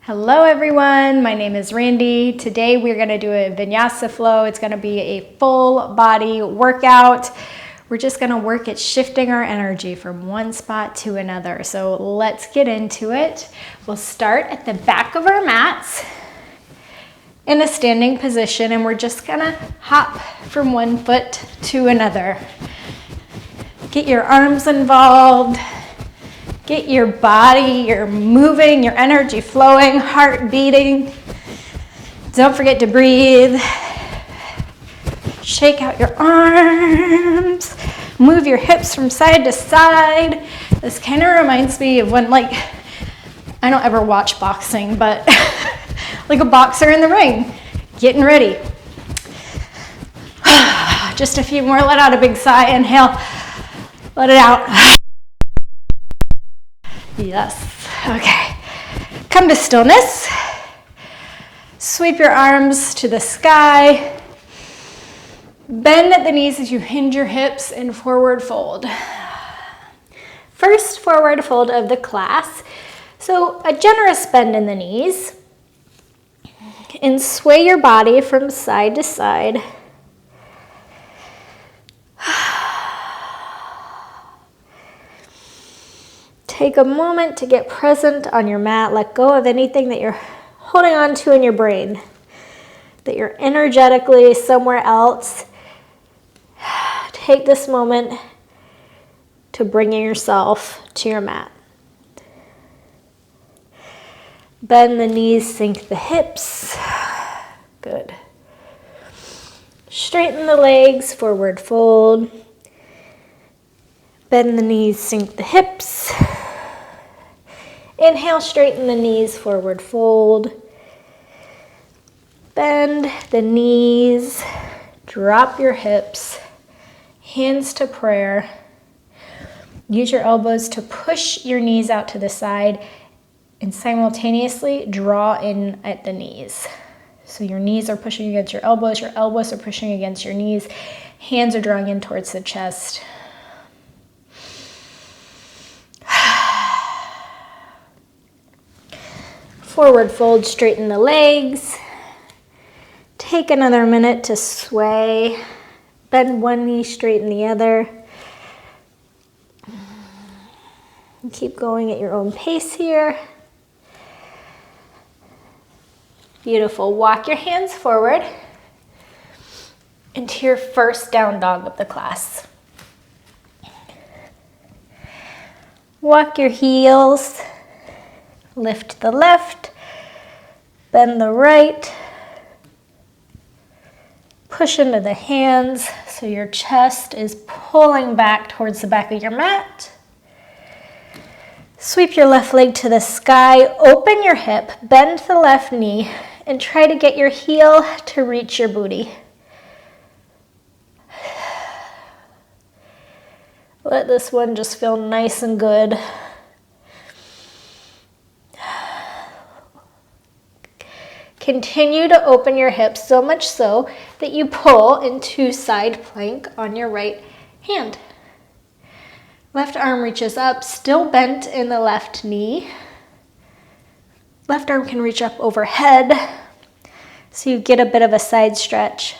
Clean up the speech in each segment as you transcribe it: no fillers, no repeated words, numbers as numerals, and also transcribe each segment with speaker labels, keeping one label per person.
Speaker 1: Hello everyone, my name is Randy. Today we're going to do a vinyasa flow. It's going to be a full body workout. We're just going to work at shifting our energy from one spot to another. So let's get into it. We'll start at the back of our mats in a standing position, and we're just going to hop from one foot to another. Get your arms involved. Get your body, your moving, your energy flowing, heart beating. Don't forget to breathe. Shake out your arms. Move your hips from side to side. This kind of reminds me of when, I don't ever watch boxing, but like a boxer in the ring, getting ready. Just a few more, let out a big sigh, inhale, let it out. Yes, okay. Come to stillness. Sweep your arms to the sky. Bend at the knees as you hinge your hips and forward fold. First forward fold of the class. So a generous bend in the knees. And sway your body from side to side. Take a moment to get present on your mat. Let go of anything that you're holding on to in your brain, that you're energetically somewhere else. Take this moment to bring yourself to your mat. Bend the knees, sink the hips. Good. Straighten the legs, forward fold. Bend the knees, sink the hips. Inhale, straighten the knees, forward fold. Bend the knees, drop your hips, hands to prayer. Use your elbows to push your knees out to the side and simultaneously draw in at the knees. So your knees are pushing against your elbows are pushing against your knees, hands are drawing in towards the chest. Forward fold, straighten the legs. Take another minute to sway. Bend one knee, straighten the other. Keep going at your own pace here. Beautiful. Walk your hands forward into your first down dog of the class. Walk your heels. Lift the left, bend the right, push into the hands so your chest is pulling back towards the back of your mat. Sweep your left leg to the sky, open your hip, bend the left knee, and try to get your heel to reach your booty. Let this one just feel nice and good. Continue to open your hips so much so that you pull into side plank on your right hand. Left arm reaches up, still bent in the left knee. Left arm can reach up overhead, so you get a bit of a side stretch.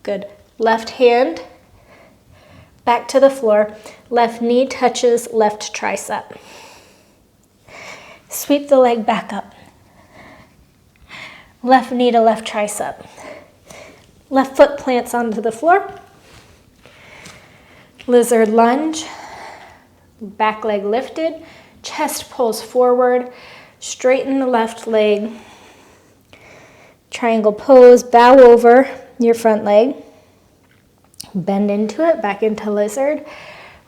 Speaker 1: Good. Left hand back to the floor. Left knee touches left tricep. Sweep the leg back up. Left knee to left tricep. Left foot plants onto the floor. Lizard lunge. Back leg lifted. Chest pulls forward. Straighten the left leg. Triangle pose. Bow over your front leg. Bend into it. Back into lizard.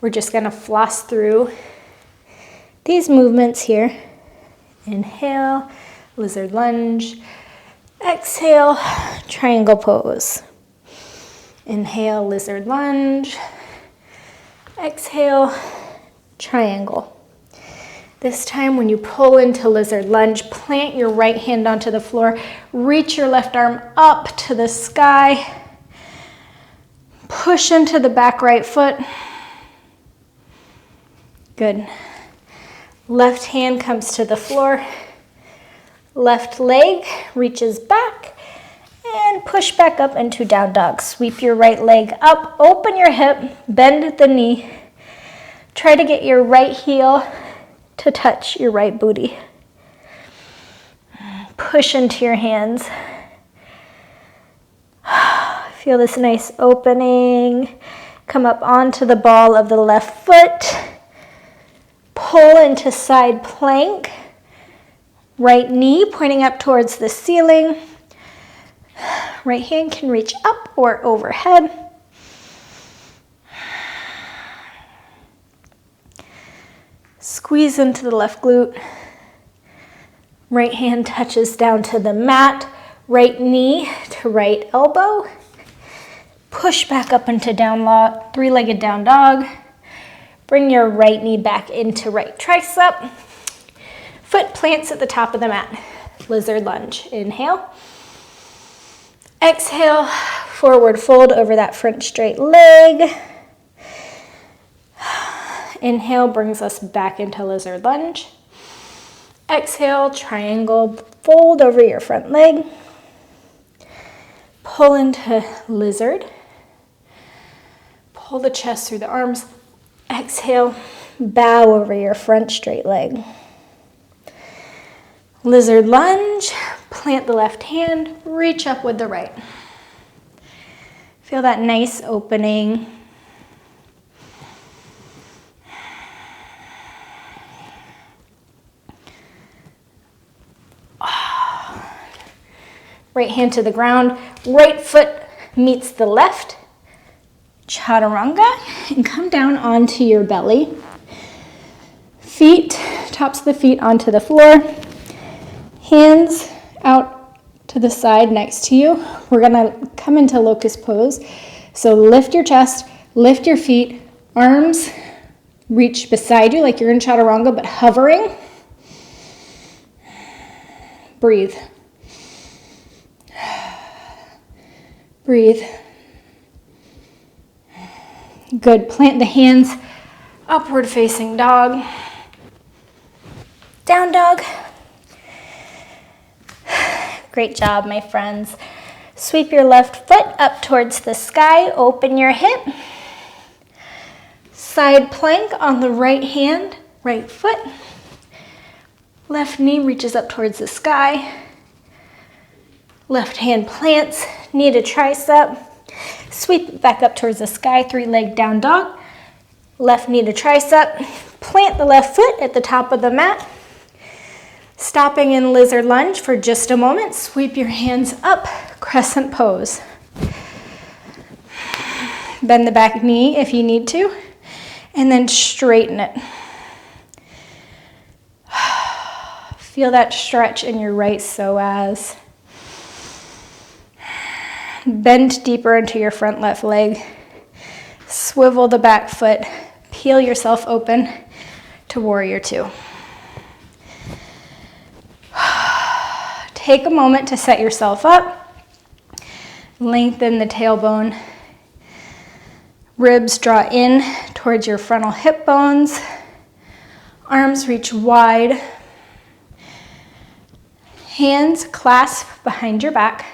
Speaker 1: We're just going to floss through these movements here. Inhale. Lizard lunge. Exhale, triangle pose. Inhale, lizard lunge. Exhale, triangle. This time when you pull into lizard lunge, plant your right hand onto the floor, reach your left arm up to the sky, push into the back right foot. Good. Left hand comes to the floor, Left leg reaches back and push back up into down dog. Sweep your right leg up, open your hip, bend at the knee. Try to get your right heel to touch your right booty. Push into your hands. Feel this nice opening. Come up onto the ball of the left foot. Pull into side plank. Right knee pointing up towards the ceiling. Right hand can reach up or overhead. Squeeze into the left glute. Right hand touches down to the mat. Right knee to right elbow. Push back up into down dog, three-legged down dog. Bring your right knee back into right tricep. Foot plants at the top of the mat. Lizard lunge. Inhale. Exhale, forward fold over that front straight leg. Inhale brings us back into lizard lunge. Exhale, triangle, fold over your front leg. Pull into lizard. Pull the chest through the arms. Exhale, bow over your front straight leg. Lizard lunge, plant the left hand, reach up with the right. Feel that nice opening. Right hand to the ground, right foot meets the left. Chaturanga, and come down onto your belly. Feet, tops of the feet onto the floor. Hands out to the side next to you. We're gonna come into locust pose. So lift your chest, lift your feet, arms reach beside you like you're in chaturanga, but hovering. Breathe. Breathe. Good. Plant the hands, upward facing dog. Down dog. Great job, my friends. Sweep your left foot up towards the sky. Open your hip. Side plank on the right hand, right foot. Left knee reaches up towards the sky. Left hand plants, knee to tricep. Sweep back up towards the sky, three-leg down dog. Left knee to tricep. Plant the left foot at the top of the mat. Stopping in lizard lunge for just a moment. Sweep your hands up, crescent pose. Bend the back knee if you need to, and then straighten it. Feel that stretch in your right psoas. Bend deeper into your front left leg. Swivel the back foot. Peel yourself open to warrior two. Take a moment to set yourself up. Lengthen the tailbone. Ribs draw in towards your frontal hip bones. Arms reach wide. Hands clasp behind your back.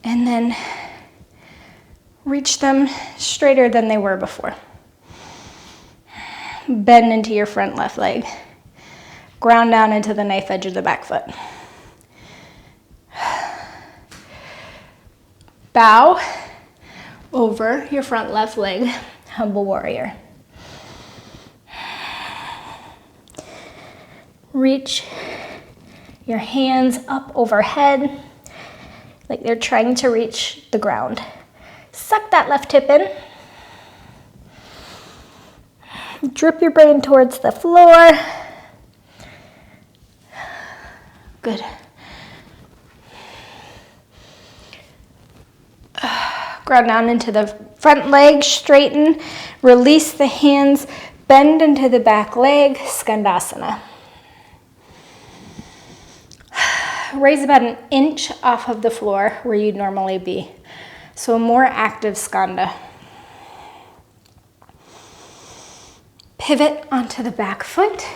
Speaker 1: And then reach them straighter than they were before. Bend into your front left leg. Ground down into the knife edge of the back foot. Bow over your front left leg, humble warrior. Reach your hands up overhead like they're trying to reach the ground. Suck that left hip in. Drip your brain towards the floor. Good. Ground down into the front leg, straighten, release the hands, bend into the back leg, Skandasana. Raise about an inch off of the floor where you'd normally be. So a more active skanda. Pivot onto the back foot.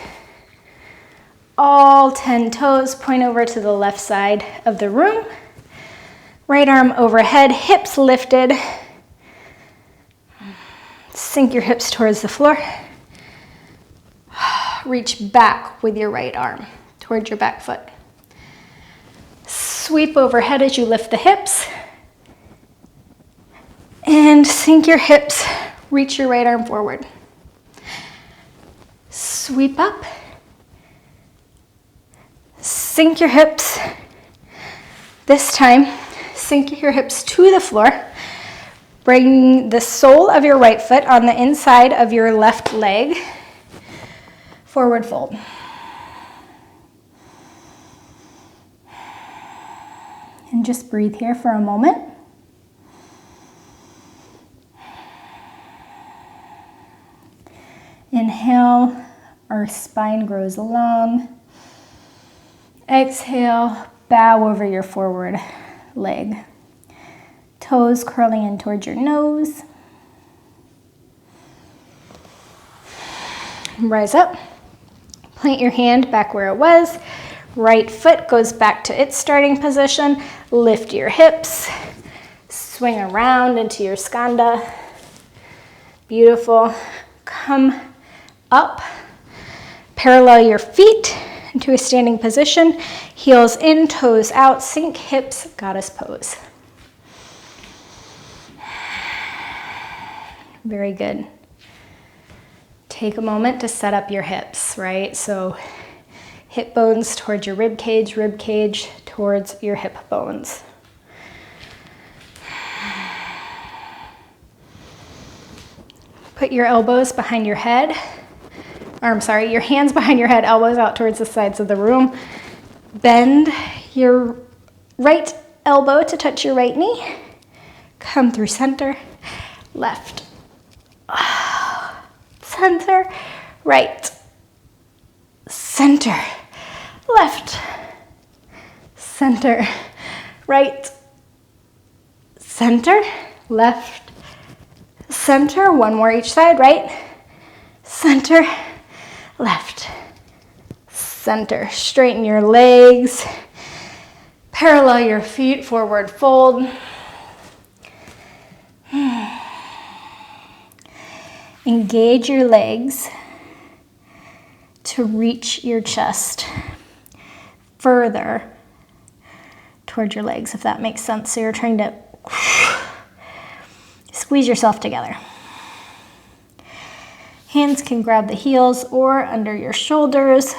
Speaker 1: all 10 toes, point over to the left side of the room. Right arm overhead, hips lifted. Sink your hips towards the floor. Reach back with your right arm towards your back foot. Sweep overhead as you lift the hips. And sink your hips, reach your right arm forward. Sweep up. Sink your hips. This time, sink your hips to the floor. Bring the sole of your right foot on the inside of your left leg. Forward fold. And just breathe here for a moment. Inhale, our spine grows long. Exhale, bow over your forward leg. Toes curling in towards your nose. Rise up. Plant your hand back where it was. Right foot goes back to its starting position. Lift your hips. Swing around into your skanda. Beautiful. Come up. Parallel your feet into a standing position. Heels in, toes out. Sink hips, goddess pose. Very good. Take a moment to set up your hips, right? So hip bones towards your rib cage towards your hip bones. Put your elbows behind your head. Your hands behind your head, elbows out towards the sides of the room. Bend your right elbow to touch your right knee. Come through center, left. Center, right. Center, left. Center, right. Center, left. Center, one more each side, right. Center, left. Center, straighten your legs. Parallel your feet, forward fold. Engage your legs to reach your chest further toward your legs, if that makes sense. So you're trying to squeeze yourself together. Hands can grab the heels or under your shoulders.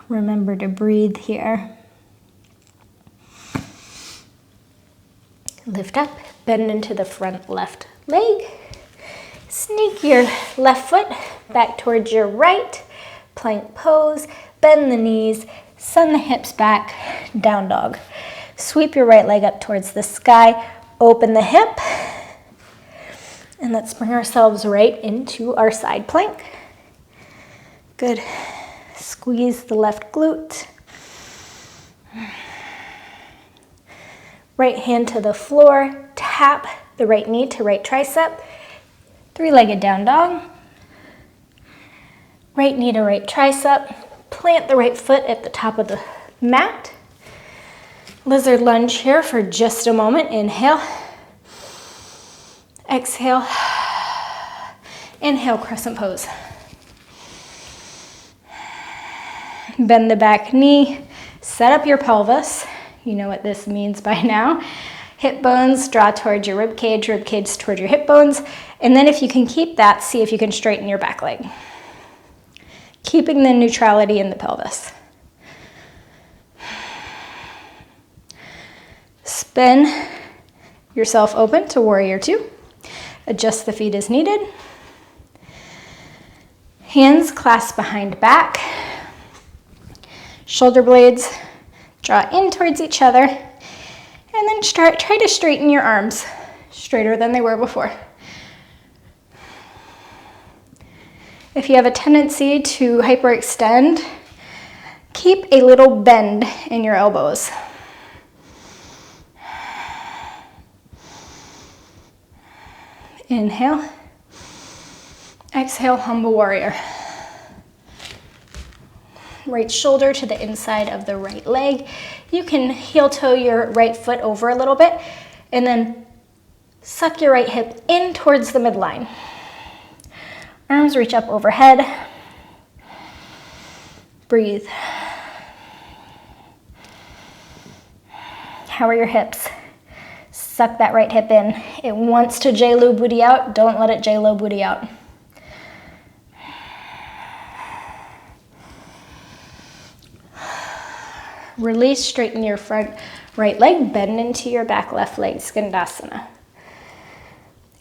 Speaker 1: Remember to breathe here. Lift up, bend into the front left leg. Sneak your left foot back towards your right. Plank pose, bend the knees, send the hips back, down dog. Sweep your right leg up towards the sky, open the hip, and let's bring ourselves right into our side plank. Good. Squeeze the left glute. Right hand to the floor, tap the right knee to right tricep, three-legged down dog. Right knee to right tricep, plant the right foot at the top of the mat. Lizard lunge here for just a moment. Inhale, exhale, inhale, crescent pose. Bend the back knee, set up your pelvis. You know what this means by now. Hip bones draw towards your rib cage toward your hip bones. And then if you can keep that, see if you can straighten your back leg. Keeping the neutrality in the pelvis. Spin yourself open to warrior two. Adjust the feet as needed. Hands clasped behind back. Shoulder blades draw in towards each other. And then try to straighten your arms straighter than they were before. If you have a tendency to hyperextend, keep a little bend in your elbows. Inhale, Exhale, humble warrior. Right shoulder to the inside of the right leg. You can heel toe your right foot over a little bit and then suck your right hip in towards the midline. Arms reach up overhead. Breathe. How are your hips? Suck that right hip in. It wants to J-Lo booty out. Don't let it J-Lo booty out. Release, straighten your front right leg, bend into your back left leg, Skandasana.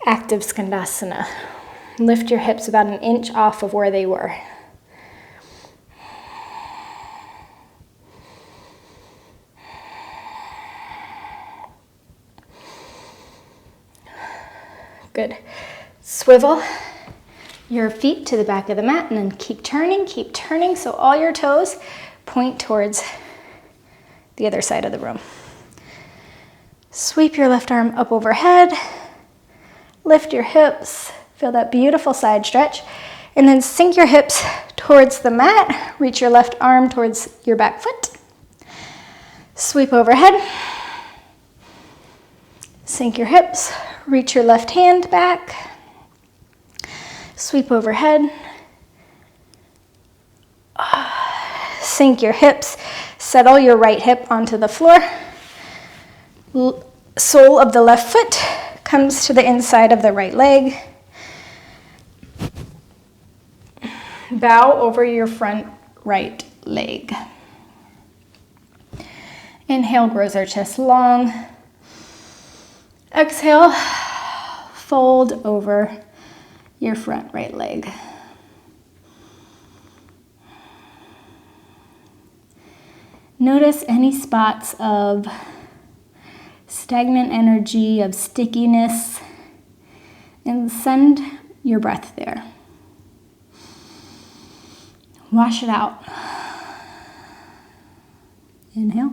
Speaker 1: Active Skandasana. Lift your hips about an inch off of where they were. Good. Swivel your feet to the back of the mat and then keep turning so all your toes point towards the other side of the room. Sweep your left arm up overhead. Lift your hips. Feel that beautiful side stretch. And then sink your hips towards the mat. Reach your left arm towards your back foot. Sweep overhead. Sink your hips. Reach your left hand back. Sweep overhead. Sink your hips. Settle your right hip onto the floor. Sole of the left foot comes to the inside of the right leg. Bow over your front right leg. Inhale, grows our chest long. Exhale, fold over your front right leg. Notice any spots of stagnant energy, of stickiness, and send your breath there. Wash it out. Inhale.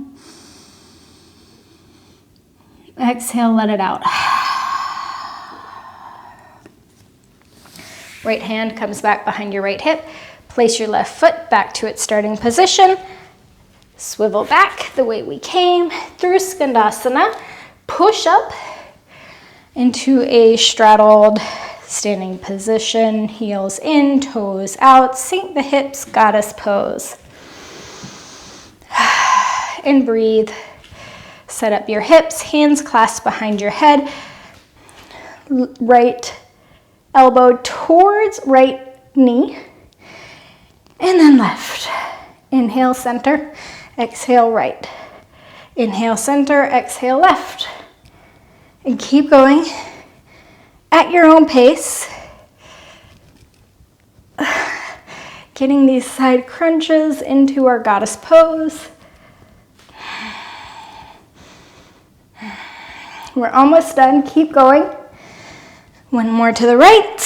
Speaker 1: Exhale, let it out. Right hand comes back behind your right hip. Place your left foot back to its starting position. Swivel back the way we came through Skandasana. Push up into a straddled standing position. Heels in, toes out. Sink the hips, goddess pose. And breathe. Set up your hips, hands clasped behind your head. Right elbow towards right knee. And then left. Inhale, center. Exhale, right. Inhale, center. Exhale, left. And keep going at your own pace. Getting these side crunches into our goddess pose. We're almost done. Keep going. One more to the right.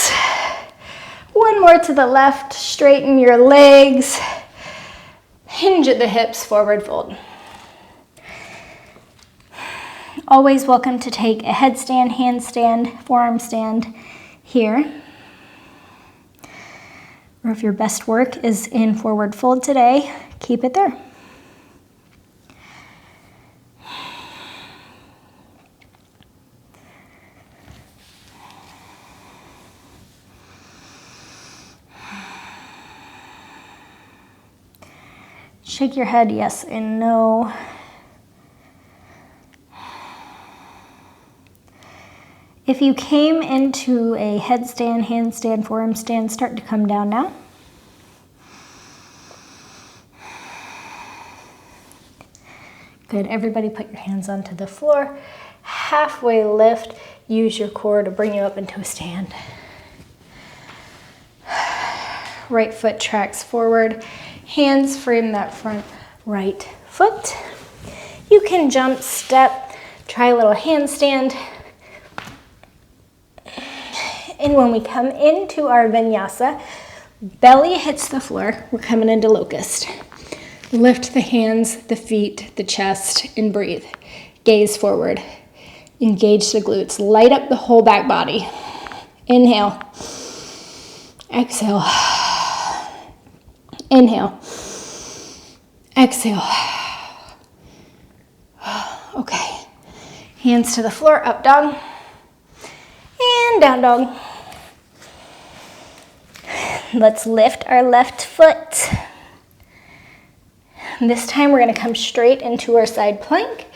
Speaker 1: One more to the left. Straighten your legs. Hinge at the hips, forward fold. Always welcome to take a headstand, handstand, forearm stand here. Or if your best work is in forward fold today, keep it there. Shake your head yes and no. If you came into a headstand, handstand, forearm stand, start to come down now. Good, everybody put your hands onto the floor. Halfway lift, use your core to bring you up into a stand. Right foot tracks forward. Hands frame that front right foot. You can jump, step, try a little handstand. And when we come into our vinyasa, belly hits the floor. We're coming into locust. Lift the hands, the feet, the chest, and breathe. Gaze forward. Engage the glutes. Light up the whole back body. Inhale. Exhale. Inhale. Exhale. Okay. Hands to the floor, up dog. And down dog. Let's lift our left foot. This time we're going to come straight into our side plank.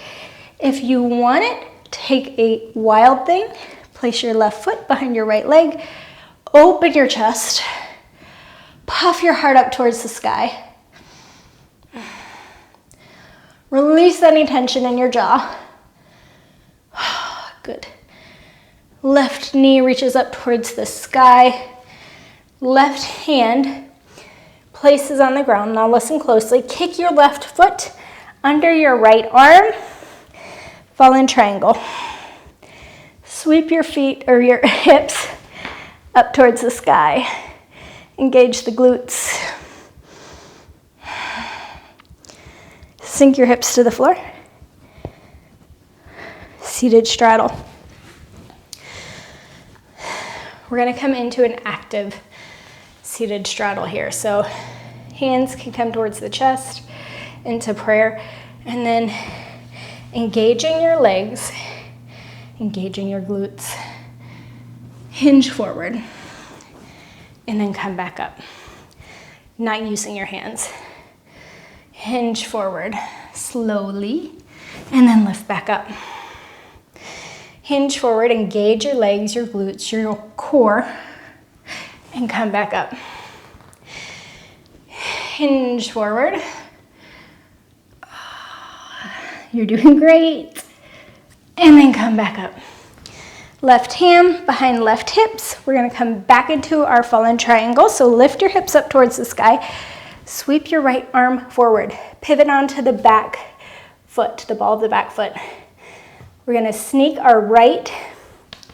Speaker 1: If you want it, take a wild thing. Place your left foot behind your right leg. Open your chest. Puff your heart up towards the sky. Release any tension in your jaw. Good. Left knee reaches up towards the sky. Left hand places on the ground. Now listen closely. Kick your left foot under your right arm. Fallen triangle. Sweep your feet or your hips up towards the sky. Engage the glutes. Sink your hips to the floor. Seated straddle. We're going to come into an active seated straddle here. So hands can come towards the chest into prayer, and then engaging your legs, engaging your glutes. Hinge forward and then come back up. Not using your hands. Hinge forward slowly and then lift back up. Hinge forward, engage your legs, your glutes, your core, and come back up. Hinge forward. You're doing great. And then come back up. Left hand behind left hips. We're going to come back into our fallen triangle. So lift your hips up towards the sky. Sweep your right arm forward. Pivot onto the back foot, the ball of the back foot. We're going to sneak our right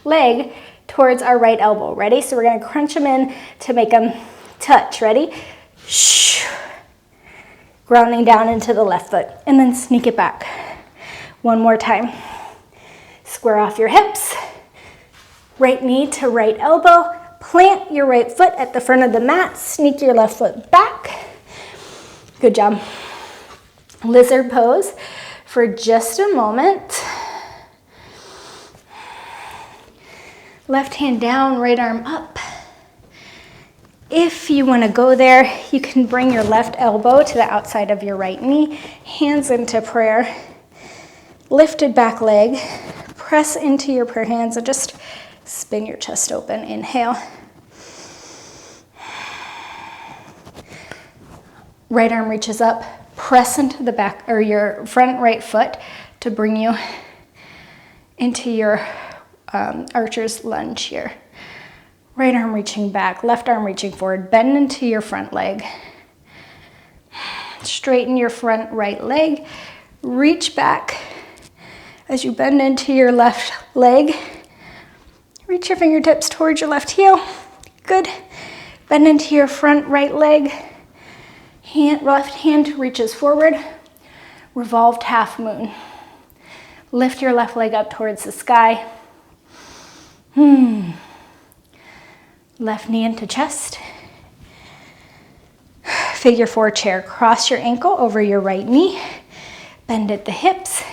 Speaker 1: leg towards our right elbow. Ready? So we're going to crunch them in to make them touch. Ready? Shh. Grounding down into the left foot. And then sneak it back. One more time. Square off your hips. Right knee to right elbow. Plant your right foot at the front of the mat. Sneak your left foot back. Good job. Lizard pose for just a moment. Left hand down, right arm up. If you want to go there, you can bring your left elbow to the outside of your right knee. Hands into prayer. Lifted back leg. Press into your prayer hands and just spin your chest open. Inhale. Right arm reaches up. Press into the back or your front right foot to bring you into your archer's lunge here. Right arm reaching back, left arm reaching forward. Bend into your front leg. Straighten your front right leg. Reach back as you bend into your left leg. Reach your fingertips towards your left heel. Good. Bend into your front right leg. Left hand reaches forward. Revolved half moon. Lift your left leg up towards the sky. Left knee into chest. Figure four chair. Cross your ankle over your right knee. Bend at the hips.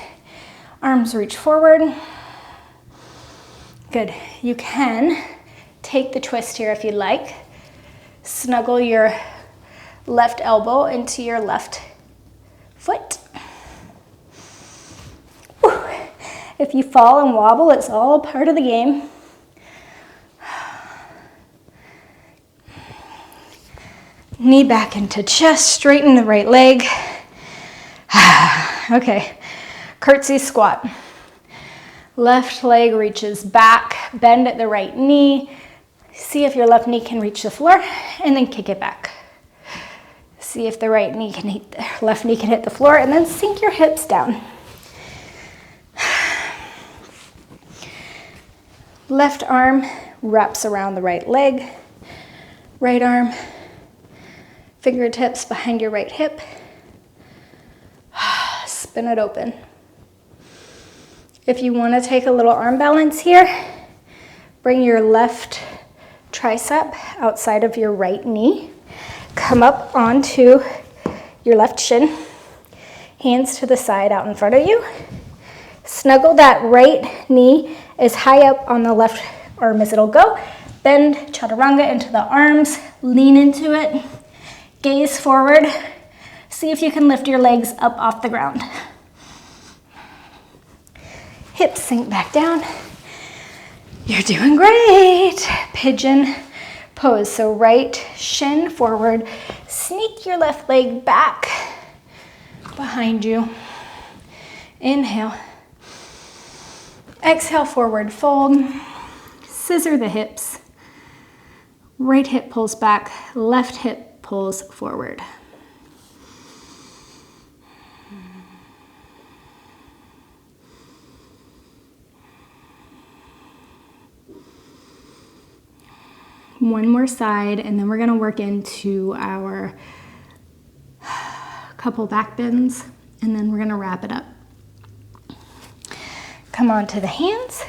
Speaker 1: Arms reach forward. Good. You can take the twist here if you'd like. Snuggle your left elbow into your left foot. Whew. If you fall and wobble, it's all part of the game. Knee back into chest, straighten the right leg. Okay, curtsy squat. Left leg reaches back, bend at the right knee. See if your left knee can reach the floor, and then kick it back. See if the left knee can hit the floor, and then sink your hips down. Left arm wraps around the right leg. Right arm, fingertips behind your right hip. Spin it open. If you want to take a little arm balance here, bring your left tricep outside of your right knee. Come up onto your left shin. Hands to the side out in front of you. Snuggle that right knee as high up on the left arm as it'll go. Bend chaturanga into the arms. Lean into it. Gaze forward. See if you can lift your legs up off the ground. Hips sink back down. You're doing great. Pigeon pose. So right shin forward. Sneak your left leg back behind you. Inhale. Exhale, forward fold. Scissor the hips. Right hip pulls back, left hip pulls forward. One more side, and then we're going to work into our couple back bends, and then we're going to wrap it up. Come onto the hands.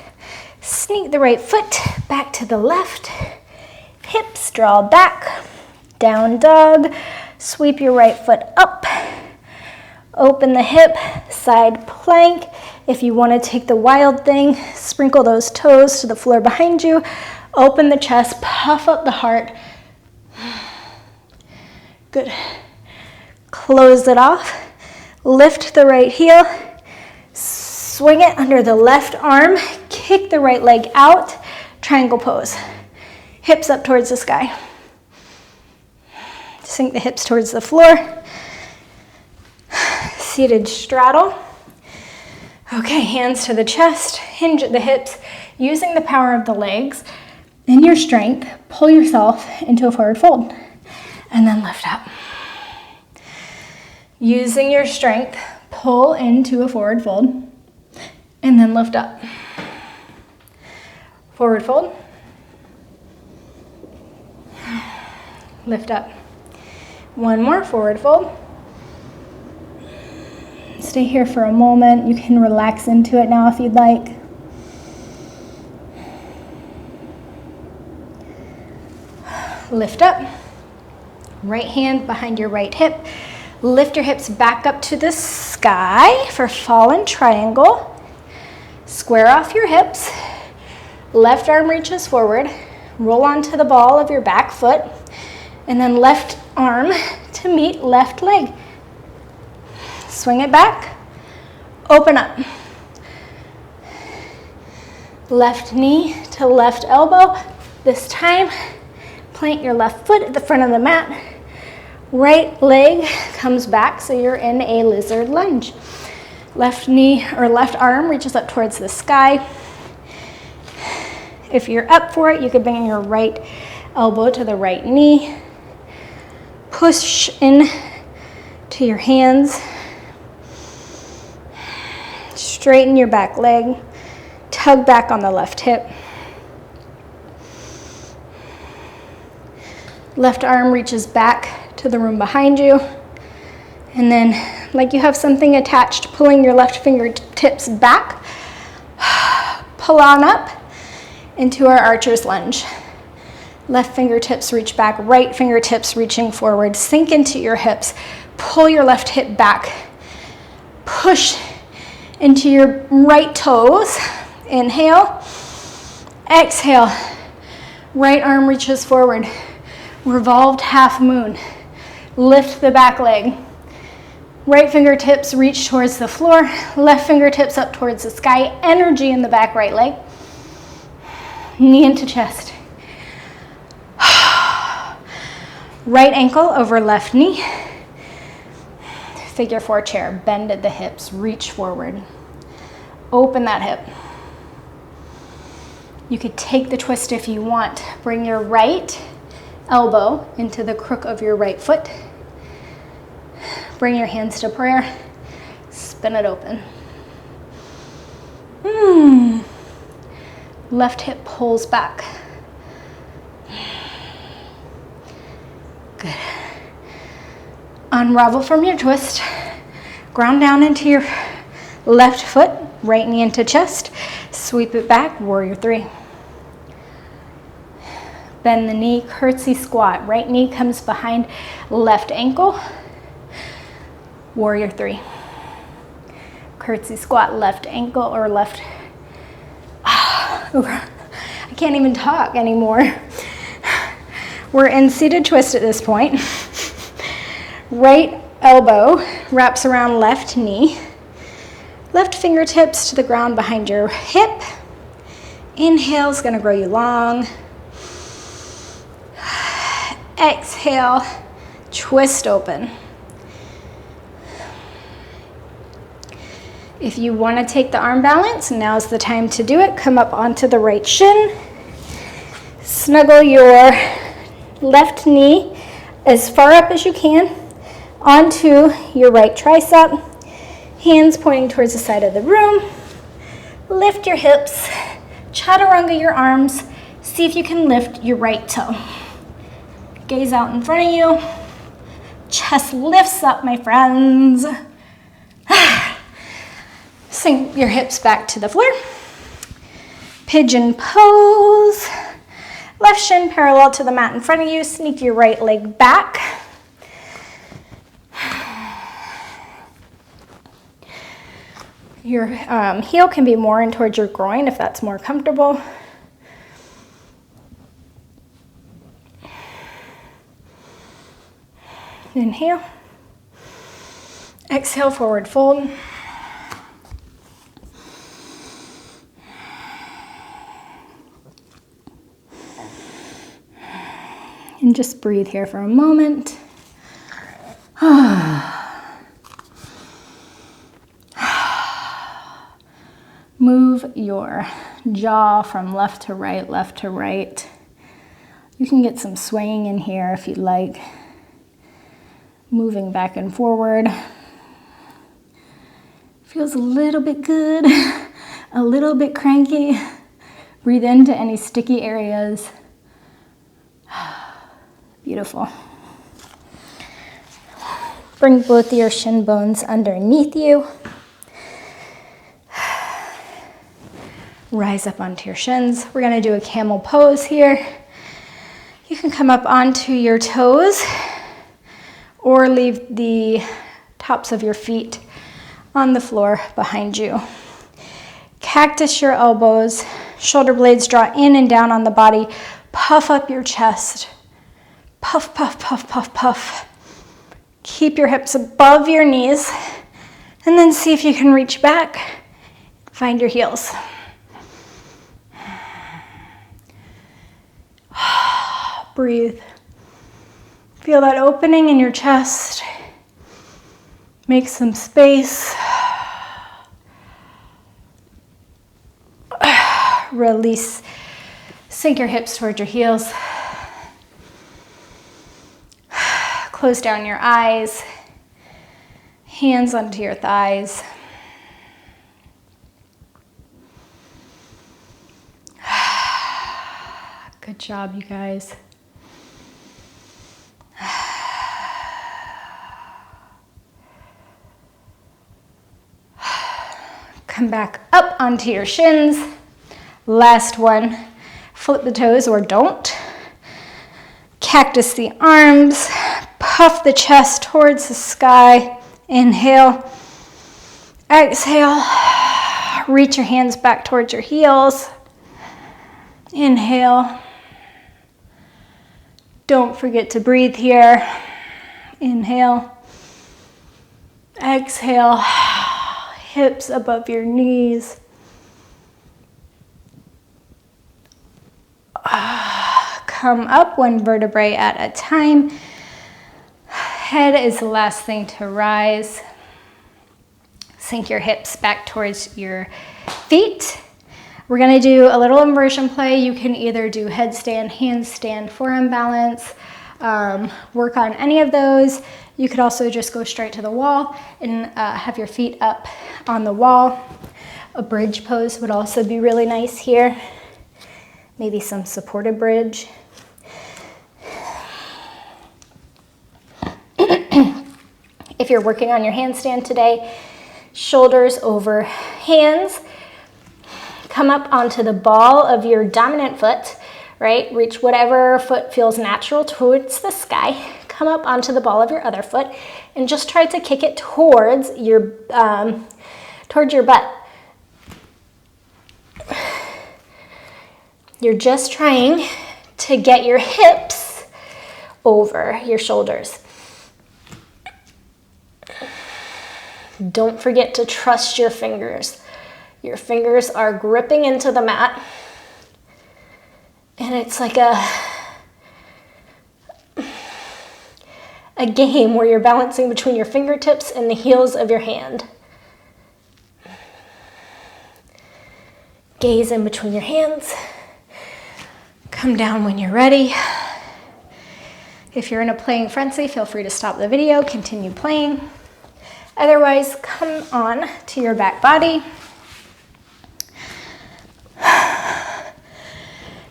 Speaker 1: Sneak the right foot back to the left. Hips draw back. Down dog. Sweep your right foot up. Open the hip. Side plank. If you want to take the wild thing, sprinkle those toes to the floor behind you. Open the chest. Puff up the heart. Good. Close it off. Lift the right heel. Swing it under the left arm. Kick the right leg out. Triangle pose. Hips up towards the sky. Sink the hips towards the floor. Seated straddle. Okay, hands to the chest. Hinge at the hips. Using the power of the legs and your strength, pull yourself into a forward fold. And then lift up. Using your strength, pull into a forward fold. And then lift up. Forward fold. Lift up. One more forward fold. Stay here for a moment. You can relax into it now if you'd like. Lift up. Right hand behind your right hip. Lift your hips back up to the sky for fallen triangle. Square off your hips. Left arm reaches forward. Roll onto the ball of your back foot. And then left arm to meet left leg. Swing it back. Open up. Left knee to left elbow. This time, plant your left foot at the front of the mat. Right leg comes back so you're in a lizard lunge. Left knee or left arm reaches up towards the sky. If you're up for it, you could bring your right elbow to the right knee. Push in to your hands. Straighten your back leg. Tug back on the left hip. Left arm reaches back to the room behind you. And then, like you have something attached, pulling your left fingertips back. Pull on up into our archer's lunge. Left fingertips reach back, right fingertips reaching forward. Sink into your hips. Pull your left hip back. Push into your right toes. Inhale. Exhale. Right arm reaches forward. Revolved half moon. Lift the back leg. Right fingertips reach towards the floor. Left fingertips up towards the sky. Energy in the back right leg. Knee into chest. Right ankle over left knee. Figure four chair. Bend at the hips. Reach forward. Open that hip. You could take the twist if you want. Bring your right elbow into the crook of your right foot. Bring your hands to prayer. Spin it open. Left hip pulls back. Good. Unravel from your twist. Ground down into your left foot. Right knee into chest. Sweep it back. Warrior three. Bend the knee, curtsy squat. Right knee comes behind left ankle. Warrior 3. Curtsy squat, left ankle or left. I can't even talk anymore. We're in seated twist at this point. Right elbow wraps around left knee. Left fingertips to the ground behind your hip. Inhale is going to grow you long. Exhale, twist open. If you want to take the arm balance, now's the time to do it. Come up onto the right shin. Snuggle your left knee as far up as you can onto your right tricep. Hands pointing towards the side of the room. Lift your hips. Chaturanga your arms. See if you can lift your right toe. Gaze out in front of you. Chest lifts up, my friends. Sink your hips back to the floor. Pigeon pose. Left shin parallel to the mat in front of you. Sneak your right leg back. Your heel can be more in towards your groin if that's more comfortable. Inhale. Exhale, forward fold. And just breathe here for a moment. Move your jaw from left to right, left to right. You can get some swaying in here if you'd like. Moving back and forward. Feels a little bit good, a little bit cranky. Breathe into any sticky areas. Beautiful. Bring both your shin bones underneath you. Rise up onto your shins. We're going to do a camel pose here. You can come up onto your toes or leave the tops of your feet on the floor behind you. Cactus your elbows. Shoulder blades draw in and down on the body. Puff up your chest. Puff, puff, puff, puff, puff. Keep your hips above your knees. And then see if you can reach back. Find your heels. Breathe. Feel that opening in your chest. Make some space. Release. Sink your hips towards your heels. Close down your eyes. Hands onto your thighs. Good job, you guys. Come back up onto your shins. Last one. Flip the toes or don't. Cactus the arms. Puff the chest towards the sky. Inhale. Exhale. Reach your hands back towards your heels. Inhale. Don't forget to breathe here. Inhale. Exhale. Hips above your knees. Come up one vertebrae at a time. Head is the last thing to rise. Sink your hips back towards your feet. We're going to do a little inversion play. You can either do headstand, handstand, forearm balance, work on any of those. You could also just go straight to the wall and have your feet up on the wall. A bridge pose would also be really nice here. Maybe some supported bridge. If you're working on your handstand today, shoulders over hands. Come up onto the ball of your dominant foot right? Reach whatever foot feels natural towards the sky. Come up onto the ball of your other foot and just try to kick it towards your butt. You're just trying to get your hips over your shoulders. Don't forget to trust your fingers. Your fingers are gripping into the mat. And it's like a game where you're balancing between your fingertips and the heels of your hand. Gaze in between your hands. Come down when you're ready. If you're in a playing frenzy, feel free to stop the video, continue playing. Otherwise, come on to your back body.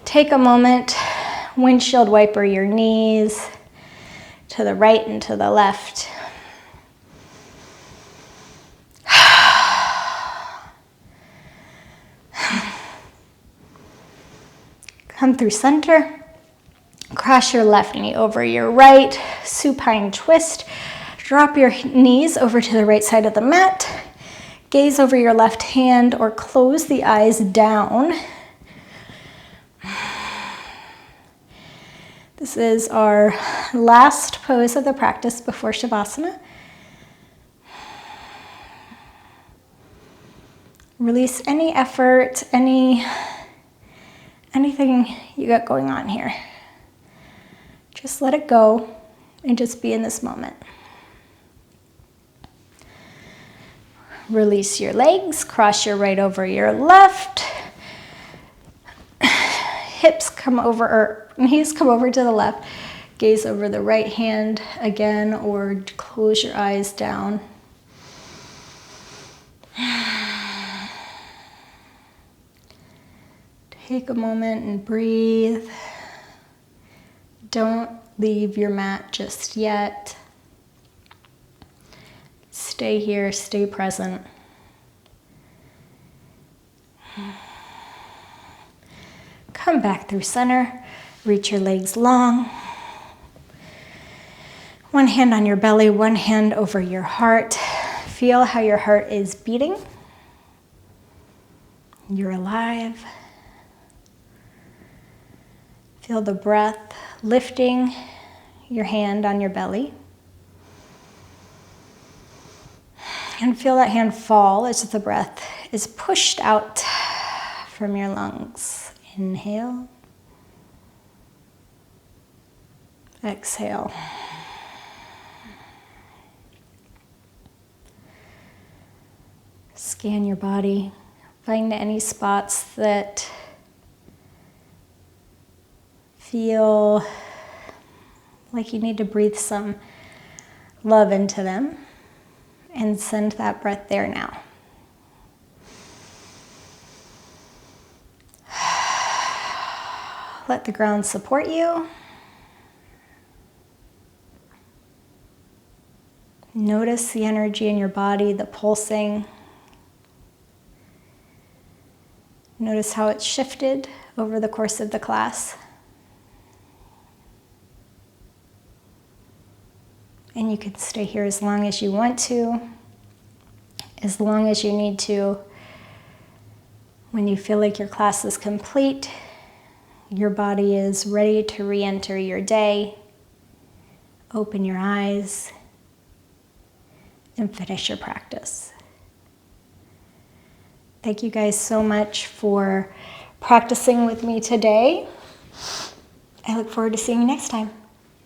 Speaker 1: Take a moment, windshield wiper your knees to the right and to the left. Come through center. Cross your left knee over your right, supine twist. Drop your knees over to the right side of the mat. Gaze over your left hand or close the eyes down. This is our last pose of the practice before Savasana. Release any effort, anything you got going on here. Just let it go and just be in this moment. Release your legs, cross your right over your left. Hips come over, or knees come over to the left. Gaze over the right hand again, or close your eyes down. Take a moment and breathe. Don't leave your mat just yet. Stay here, stay present. Come back through center. Reach your legs long. One hand on your belly, one hand over your heart. Feel how your heart is beating. You're alive. Feel the breath lifting your hand on your belly. And feel that hand fall as the breath is pushed out from your lungs. Inhale. Exhale. Scan your body. Find any spots that feel like you need to breathe some love into them. And send that breath there now. Let the ground support you. Notice the energy in your body, the pulsing. Notice how it's shifted over the course of the class. And you can stay here as long as you want to, as long as you need to. When you feel like your class is complete, your body is ready to re-enter your day, open your eyes, and finish your practice. Thank you guys so much for practicing with me today. I look forward to seeing you next time.